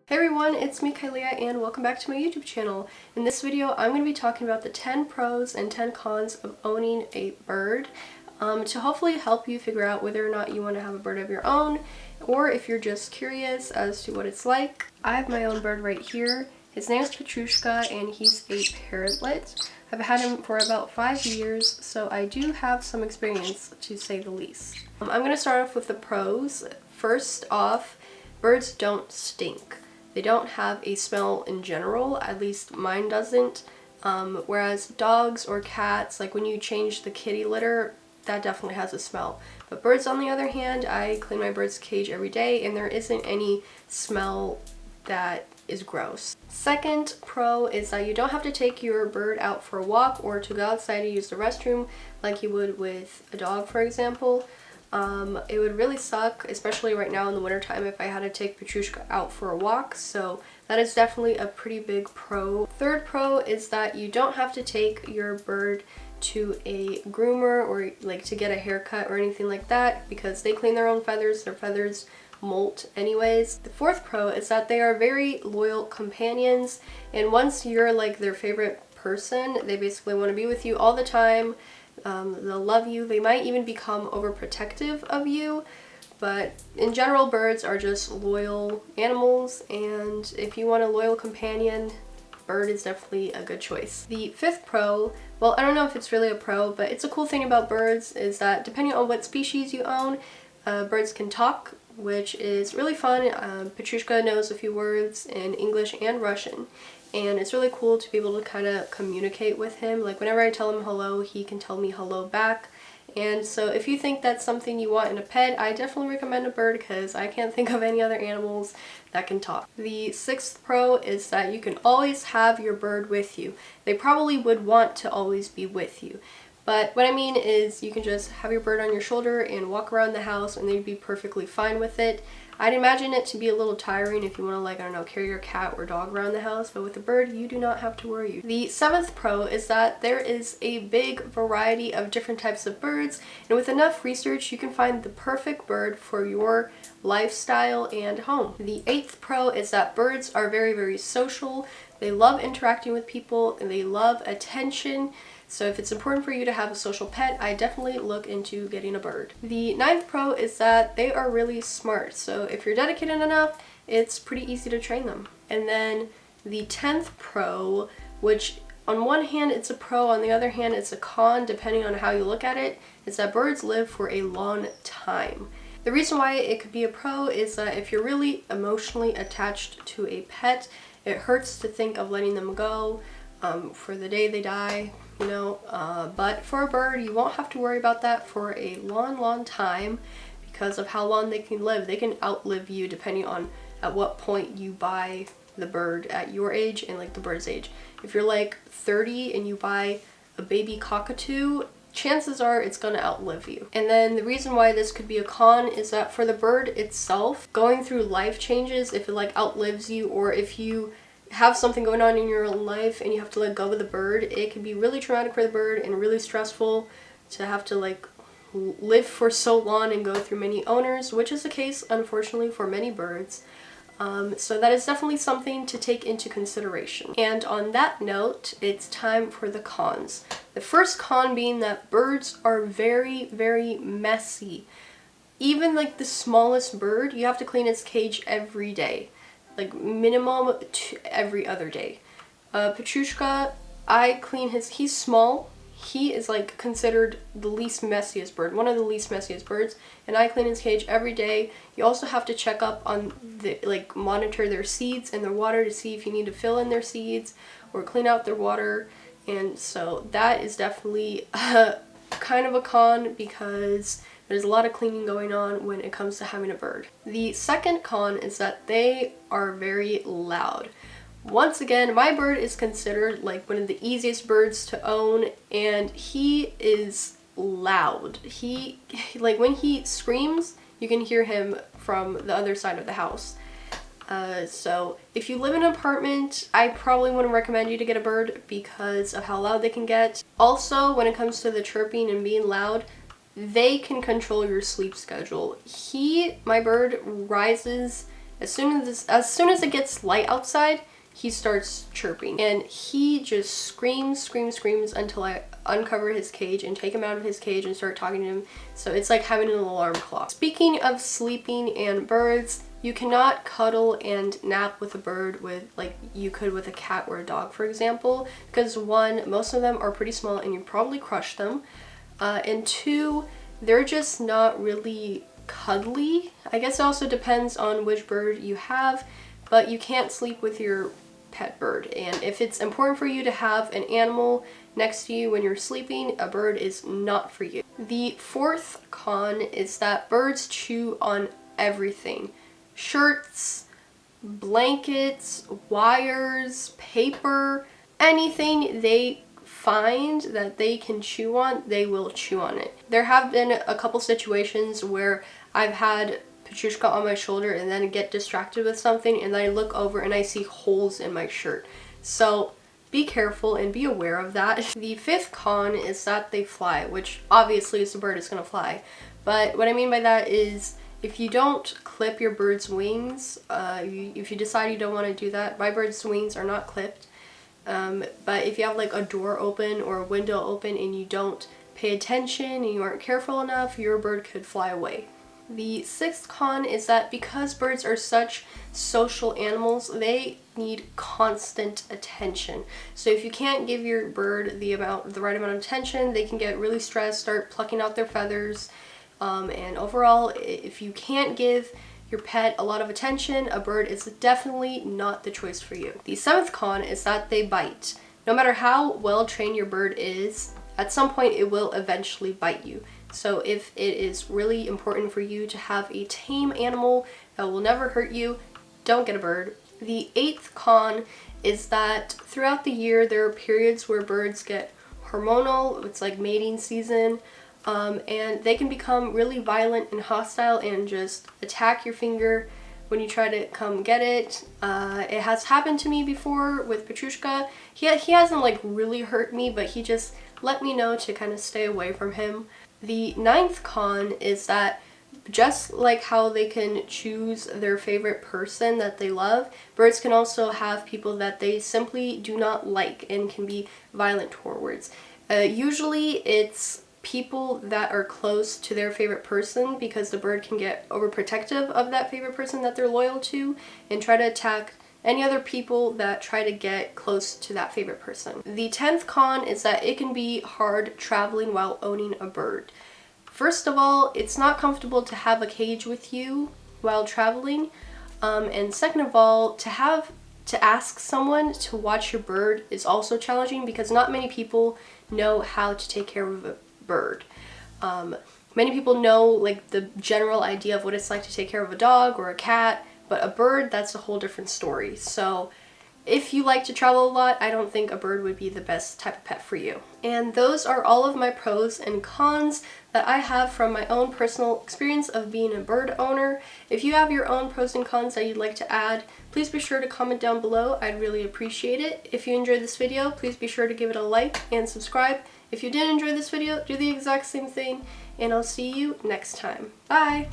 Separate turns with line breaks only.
Hey everyone, it's me Kylea and welcome back to my YouTube channel. In this video I'm going to be talking about the 10 pros and 10 cons of owning a bird to hopefully help you figure out whether or not you want to have a bird of your own or if you're just curious as to what it's like. I have my own bird right here. His name is Petrushka and he's a Parrotlet. I've had him for about 5 years, so I do have some experience to say the least. I'm going to start off with the pros. First off, birds don't stink. They don't have a smell in general, at least mine doesn't, whereas dogs or cats, like when you change the kitty litter, that definitely has a smell. But birds, on the other hand, I clean my bird's cage every day and there isn't any smell that is gross. Second pro is that you don't have to take your bird out for a walk or to go outside to use the restroom like you would with a dog, for example. It would really suck, especially right now in the wintertime, if I had to take Petrushka out for a walk, so that is definitely a pretty big pro. Third pro is that you don't have to take your bird to a groomer or like to get a haircut or anything like that because they clean their own feathers. Their feathers molt anyways. The fourth pro is that they are very loyal companions, and once you're like their favorite person, they basically want to be with you all the time. They'll love you. They might even become overprotective of you, but in general, birds are just loyal animals, and if you want a loyal companion, bird is definitely a good choice. The fifth pro, well, I don't know if it's really a pro, but it's a cool thing about birds is that depending on what species you own, birds can talk, which is really fun. Petrushka knows a few words in English and Russian, and it's really cool to be able to kind of communicate with him. Like whenever I tell him hello, he can tell me hello back. And so if you think that's something you want in a pet, I definitely recommend a bird because I can't think of any other animals that can talk. The sixth pro is that you can always have your bird with you. They probably would want to always be with you. But what I mean is you can just have your bird on your shoulder and walk around the house and they'd be perfectly fine with it. I'd imagine it to be a little tiring if you want to, like, I don't know, carry your cat or dog around the house, but with a bird, you do not have to worry. The seventh pro is that there is a big variety of different types of birds, and with enough research, you can find the perfect bird for your lifestyle and home. The eighth pro is that birds are very, very social. They love interacting with people and they love attention. So if it's important for you to have a social pet, I definitely look into getting a bird. The ninth pro is that they are really smart. So if you're dedicated enough, it's pretty easy to train them. And then the 10th pro, which on one hand it's a pro, on the other hand it's a con depending on how you look at it, is that birds live for a long time. The reason why it could be a pro is that if you're really emotionally attached to a pet, it hurts to think of letting them go for the day they die. You know, but for a bird, you won't have to worry about that for a long time because of how long they can live. They can outlive you depending on at what point you buy the bird at your age and like the bird's age. If you're like 30 and you buy a baby cockatoo, chances are it's gonna outlive you. And then the reason why this could be a con is that for the bird itself, going through life changes, if it like outlives you or if you have something going on in your own life and you have to let go of the bird, it can be really traumatic for the bird and really stressful to have to like live for so long and go through many owners, which is the case unfortunately for many birds. So that is definitely something to take into consideration. And on that note, it's time for the cons. The first con being that birds are very, very messy. Even like the smallest bird, you have to clean its cage every day. Like minimum every other day. Petrushka, I clean he's small. He is like considered the least messiest bird, one of the least messiest birds, and I clean his cage every day. You also have to check up on monitor their seeds and their water to see if you need to fill in their seeds or clean out their water. And so that is definitely kind of a con because there's a lot of cleaning going on when it comes to having a bird. The second con is that they are very loud. Once again, my bird is considered like one of the easiest birds to own, and he is loud. He like when he screams, you can hear him from the other side of the house. So if you live in an apartment, I probably wouldn't recommend you to get a bird because of how loud they can get. Also, when it comes to the chirping and being loud, they can control your sleep schedule. My bird rises As soon as it gets light outside, he starts chirping, and he just screams until I uncover his cage and take him out of his cage and start talking to him. So it's like having an alarm clock. Speaking of sleeping and birds, you cannot cuddle and nap with a bird like you could with a cat or a dog, for example, because one, most of them are pretty small and you probably crush them, and two, they're just not really cuddly. I guess it also depends on which bird you have, but you can't sleep with your pet bird. And if it's important for you to have an animal next to you when you're sleeping, a bird is not for you. The fourth con is that birds chew on everything. Shirts, blankets, wires, paper, anything they find that they can chew on, they will chew on it. There have been a couple situations where I've had Petrushka on my shoulder and then get distracted with something, and then I look over and I see holes in my shirt. So be careful and be aware of that. The fifth con is that they fly, which obviously as a bird is going to fly. But what I mean by that is if you don't clip your bird's wings, if you decide you don't want to do that, my bird's wings are not clipped. But if you have like a door open or a window open and you don't pay attention and you aren't careful enough, your bird could fly away. The sixth con is that because birds are such social animals, they need constant attention. So if you can't give your bird the right amount of attention, they can get really stressed, start plucking out their feathers, and overall, if you can't give your pet a lot of attention, a bird is definitely not the choice for you. The seventh con is that they bite. No matter how well trained your bird is, at some point it will eventually bite you. So if it is really important for you to have a tame animal that will never hurt you, don't get a bird. The eighth con is that throughout the year there are periods where birds get hormonal, it's like mating season, and they can become really violent and hostile and just attack your finger when you try to come get it. It has happened to me before with Petrushka. He hasn't like really hurt me, but he just let me know to kind of stay away from him. The ninth con is that just like how they can choose their favorite person that they love, birds can also have people that they simply do not like and can be violent towards. Usually it's people that are close to their favorite person, because the bird can get overprotective of that favorite person that they're loyal to and try to attack any other people that try to get close to that favorite person. The 10th con is that it can be hard traveling while owning a bird. First of all, it's not comfortable to have a cage with you while traveling, and second of all, to ask someone to watch your bird is also challenging, because not many people know how to take care of a bird. Many people know like the general idea of what it's like to take care of a dog or a cat, but a bird, that's a whole different story. So if you like to travel a lot, I don't think a bird would be the best type of pet for you. And those are all of my pros and cons that I have from my own personal experience of being a bird owner. If you have your own pros and cons that you'd like to add, please be sure to comment down below. I'd really appreciate it. If you enjoyed this video, please be sure to give it a like and subscribe. If you did enjoy this video, do the exact same thing, and I'll see you next time. Bye!